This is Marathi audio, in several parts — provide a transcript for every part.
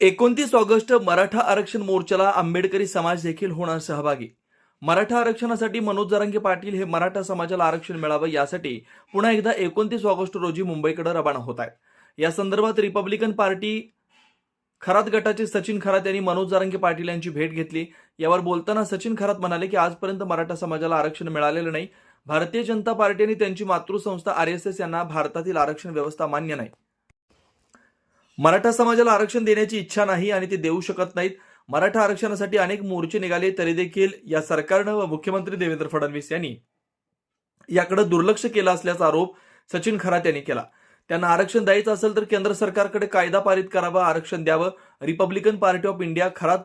29 ऑगस्ट मराठा आरक्षण मोर्चाला आंबेडकरी समाज देखील होणार सहभागी. मराठा आरक्षणासाठी मनोज जरांगे पाटील हे मराठा समाजाला आरक्षण मिळावं यासाठी पुन्हा एकदा 29 ऑगस्ट रोजी मुंबईकडे रवाना होत आहेत. या संदर्भात रिपब्लिकन पार्टी खरात गटाचे सचिन खरात यांनी मनोज जरांगे पाटील यांची भेट घेतली. यावर बोलताना सचिन खरात म्हणाले की आजपर्यंत मराठा समाजाला आरक्षण मिळालेलं नाही. भारतीय जनता पार्टी आणि त्यांची मातृसंस्था आरएसएस यांना भारतातील आरक्षण व्यवस्था मान्य नाही. मराठा समाजाला आरक्षण देण्याची इच्छा नाही आणि ते देऊ शकत नाहीत. मराठा आरक्षणासाठी अनेक मोर्चे निघाले तरी देखील या सरकारनं व मुख्यमंत्री देवेंद्र फडणवीस यांनी याकडे दुर्लक्ष केलं असल्याचा आरोप सचिन खरात यांनी केला. त्यांना आरक्षण द्यायचं असेल तर केंद्र सरकारकडे कायदा पारित करावा, आरक्षण द्यावं. Republican party of India Kharat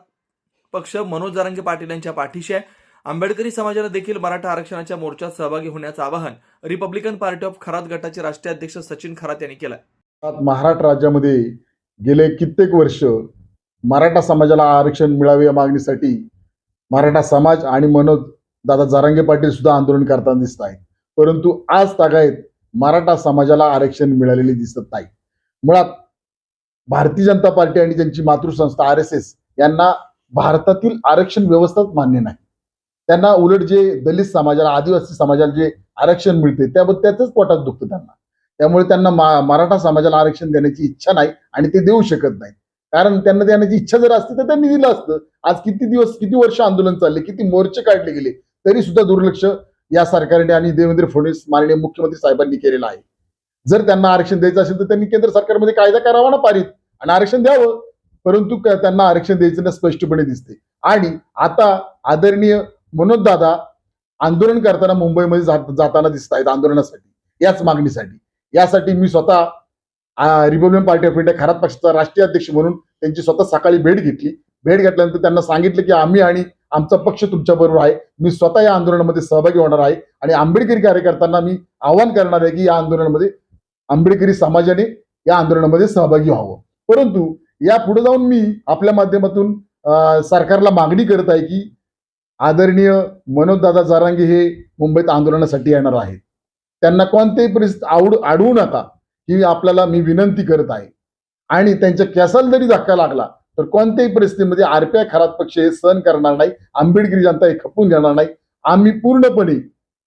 पक्ष मनोज जरांगे पाटील यांच्या पाठीशी आहे. आंबेडकरी समाजाला देखील मराठा आरक्षणाच्या मोर्चात सहभागी होण्याचं आवाहन रिपब्लिकन पार्टी ऑफ खरात गटाचे राष्ट्रीय अध्यक्ष सचिन खरात यांनी केलं. महाराष्ट्र राज्यामध्ये गेले कित्येक वर्ष मराठा समाजाला आरक्षण मिळावे या मागणीसाठी मराठा समाज आणि मनोज दादा जरांगे पाटील सुद्धा आंदोलन करताना दिसत आहेत. परंतु आज तागायत मराठा समाजाला आरक्षण मिळालेले दिसत नाही. मुळात भारतीय जनता पार्टी आणि त्यांची मातृसंस्था आरएसएस यांना भारतातील आरक्षण व्यवस्थाच मान्य नाही. त्यांना उलट जे दलित समाजाला, आदिवासी समाजाला जे आरक्षण मिळते त्याच पोटात दुखतं त्यांना. त्यामुळे त्यांना मराठा समाजाला आरक्षण देण्याची इच्छा नाही आणि ते देऊ शकत नाही. कारण त्यांना देण्याची इच्छा जर असती तर त्यांनी दिलं असतं. आज किती वर्ष आंदोलन चालले, किती मोर्चे काढले गेले, तरी सुद्धा दुर्लक्ष या सरकारने आणि देवेंद्र फडणवीस माननीय मुख्यमंत्री साहेबांनी केलेलं आहे. जर त्यांना आरक्षण द्यायचं असेल तर त्यांनी केंद्र सरकारमध्ये कायदा करावा ना पारित आणि आरक्षण द्यावं. परंतु त्यांना आरक्षण द्यायचं ना स्पष्टपणे दिसते. आणि आता आदरणीय मनोज दादा आंदोलन करताना मुंबईमध्ये जाताना दिसत आहेत आंदोलनासाठी, याच मागणीसाठी. यासाठी मी स्वतः Republican party of India Kharat पक्षाचा राष्ट्रीय अध्यक्ष म्हणून त्यांची स्वतः सकाळी भेट घेतली. भेट घेतल्यानंतर त्यांना सांगितलं की आम्ही आणि आमचा पक्ष तुमच्या बरोबर आहे. मी स्वतः या आंदोलनामध्ये सहभागी होणार आहे आणि आंबेडकरी कार्यकर्त्यांना मी आवाहन करणार आहे की या आंदोलनामध्ये आंबेडकरी समाजाने या आंदोलनामध्ये सहभागी व्हावं. परंतु या पुढे जाऊन मी आपल्या माध्यमातून सरकारला मागणी करत आहे की आदरणीय मनोज दादा जरांगे हे मुंबईत आंदोलनासाठी येणार आहेत. त्यांना कोणत्याही परिस्थितीत अडवू नका ही आपल्याला मी विनंती करत आहे. आणि त्यांच्या केसाला जरी धक्का लागला तर कोणत्याही परिस्थितीमध्ये आरपीआय खरात पक्ष हे सहन करणार नाही. आंबेडकरी जनता हे खपून घेणार नाही. आम्ही पूर्णपणे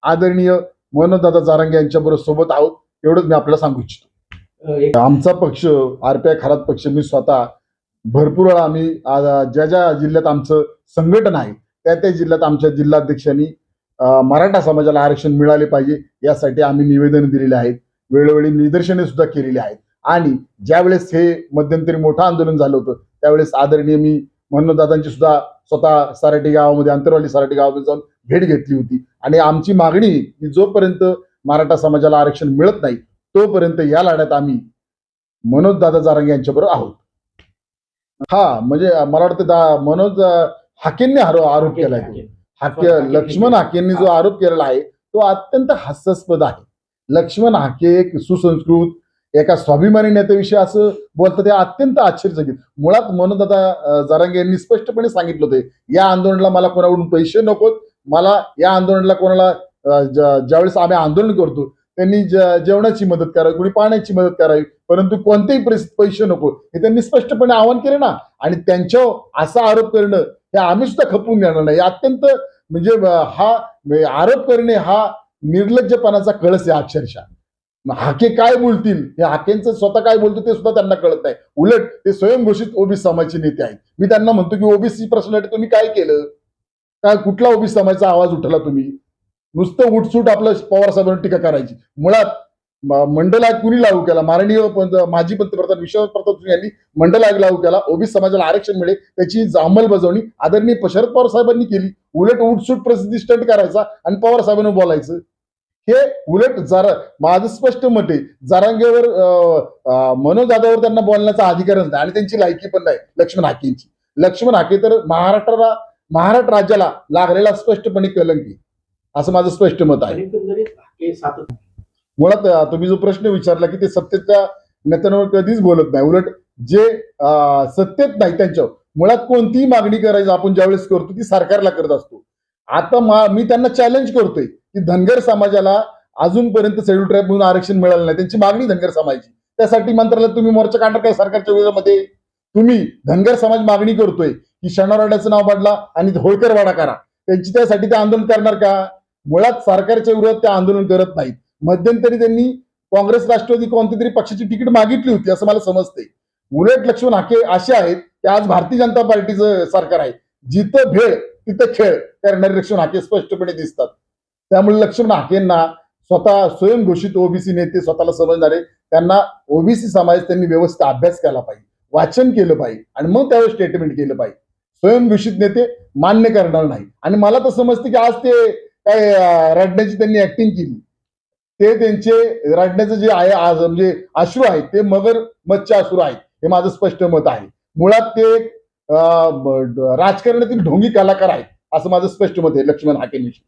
आदरणीय मनोज दादा जरांगे यांच्याबरोबर सोबत आहोत, एवढंच मी आपल्याला सांगू इच्छितो. आमचा पक्ष आरपीआय खरात पक्ष मी स्वतः भरपूर वेळा आम्ही ज्या जिल्ह्यात आमचं संघटन आहे त्या जिल्ह्यात आमच्या जिल्हाध्यक्षांनी मराठा समाजाला आरक्षण मिळाले पाहिजे यासाठी आम्ही निवेदन दिलेले आहेत. वेळोवेळी निदर्शने सुद्धा केलेली आहेत. आणि ज्यावेळेस हे मध्यंतरी मोठं आंदोलन झालं होतं त्यावेळेस आदरणीय मी मनोज दादांची सुद्धा स्वतः सराटी गावामध्ये, अंतरवाली सराटी गावामध्ये जाऊन भेट घेतली होती. आणि आमची मागणी की जोपर्यंत मराठा समाजाला आरक्षण मिळत नाही तोपर्यंत या लढ्यात आम्ही मनोज दादा जरांगे यांच्याबरोबर आहोत. म्हणजे मला वाटतं मनोज हाकेंनी आरोप केलाय. लक्ष्मण हाकेंनी जो आरोप केलेला आहे तो अत्यंत हास्यास्पद आहे. लक्ष्मण हाके एक सुसंस्कृत एका स्वाभिमानी नेत्याविषयी असं बोलतं ते अत्यंत आश्चर्यचकित. मुळात मनोज दादा जरांगे यांनी स्पष्टपणे सांगितलं होते या आंदोलनाला मला कोणाकडून पैसे नकोत. मला या आंदोलनाला कोणाला ज्यावेळेस आम्ही आंदोलन करतो त्यांनी जेवणाची मदत करावी, कोणी पाण्याची मदत करावी, परंतु कोणत्याही परिस्थितीत पैसे नको हे त्यांनी स्पष्टपणे आवाहन केलं ना. आणि त्यांच्यावर असा आरोप करणं हे आम्ही सुद्धा खपून घेणार नाही. अत्यंत म्हणजे हा आरोप करणे हा निर्लज्जपणाचा कळस आहे अक्षरशः. हाके काय बोलतील हे हाकेंचं स्वतः काय बोलतो ते सुद्धा त्यांना कळत नाही. उलट ते स्वयंघोषित ओबीसी समाजाचे नेते आहेत. मी त्यांना म्हणतो की ओबीसी प्रश्नासाठी तुम्ही काय केलं, काय कुठला ओबीसी समाजाचा आवाज उठला तुम्ही? नुसतं उठसूट आपलं पवार साहेबांवर टीका करायची. मुळात मंडल आयोग कुणी लागू केला? माननीय माजी पंतप्रधान विश्वनाथ प्रताप यांनी मंडल आयोग लागू केला. ओबीसी समाजाला आरक्षण मिळेल त्याची अंमलबजावणी आदरणीय शरद पवार साहेबांनी केली. उलट उठसूट प्रसिद्धी स्टंट करायचा आणि पवार साहेबांना बोलायचं हे उलट माझं स्पष्ट मत आहे जरांगेवर मनोज दादावर त्यांना बोलण्याचा अधिकारच नाही आणि त्यांची लायकी पण नाही लक्ष्मण हाकेंची. लक्ष्मण हाके तर महाराष्ट्र राज्याला लागलेला स्पष्टपणे कलंकी असं माझं स्पष्ट मत आहे. मुळात तुम्ही जो प्रश्न विचारला की ते सत्तेच्या नेत्यांवर कधीच बोलत नाही. उलट जे सत्तेत नाही त्यांच्यावर मुळात कोणतीही मागणी करायची आपण ज्यावेळेस करतो ती सरकारला करत असतो. आता मी त्यांना चॅलेंज करतोय की धनगर समाजाला अजूनपर्यंत शेड्यूल ट्राईब म्हणून आरक्षण मिळालं नाही. त्यांची मागणी धनगर समाजाची, त्यासाठी मंत्रालयात तुम्ही मोर्चा काढणार काय सरकारच्या विरोधामध्ये? तुम्ही धनगर समाज मागणी करतोय की शनिवारवाड्याचं नाव बदला आणि होळकर वाडा करा, त्यांची त्यासाठी ते आंदोलन करणार का? मुळात सरकारच्या विरोधात ते आंदोलन करत नाहीत. मध्यंतरी त्यांनी काँग्रेस राष्ट्रवादी कोणत्या तरी पक्षाची तिकीट मागितली होती असं मला समजते. उलट लक्ष्मण हाके असे आहेत की आज भारतीय जनता पार्टीचं सरकार आहे, जिथं भेळ तिथं खेळ करणारे लक्ष्मण हाके स्पष्टपणे दिसतात. त्यामुळे लक्ष्मण हाकेंना स्वतः स्वयंघोषित ओबीसी नेते स्वतःला समजणारे, त्यांना ओबीसी समाज त्यांनी व्यवस्थित अभ्यास केला पाहिजे, वाचन केलं पाहिजे आणि मग त्यावर स्टेटमेंट केलं पाहिजे. स्वयंघोषित नेते मान्य करणार नाही. आणि मला तर समजते की आज ते काय रडण्याची त्यांनी ऍक्टिंग केली, ते त्यांचे रडण्याचं जे आहे आज म्हणजे अश्रू आहेत ते मगर मच्छे अश्रू आहेत, हे माझं स्पष्ट मत आहे. मुळात ते राजकारणातील ढोंगी कलाकार आहेत असं माझं स्पष्ट मत आहे लक्ष्मण हाकेंविषयी.